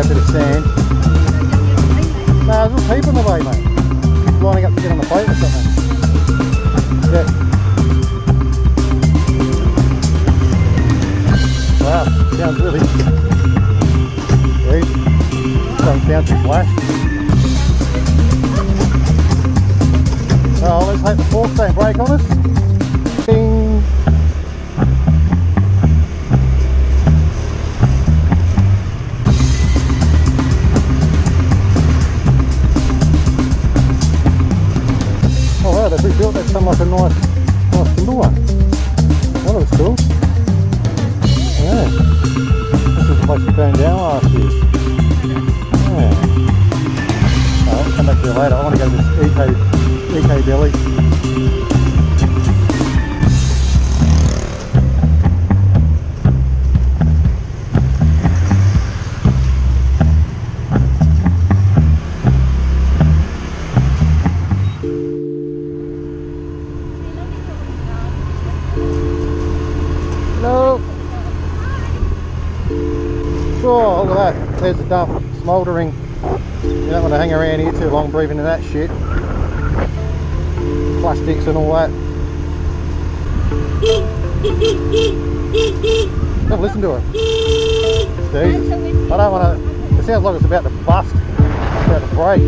a bit of sand. No, there's a little people in the way, mate. Lining up to get on the boat or something. Yeah. Wow, sounds really easy. Doesn't sound too flash. Oh, let's hope the forks don't break on us. Ding. Oh wow, they've rebuilt that some like a nice timber one. That looks cool. Yeah. This is the place we burned down last year. Yeah. I'll come back to you later. I want to go to this eco deli. Oh, look at that. There's the dump, smouldering. You don't want to hang around here too long breathing in that shit. Plastics and all that. Don't listen to her. Jesus. I don't want to. It sounds like it's about to bust. It's about to break.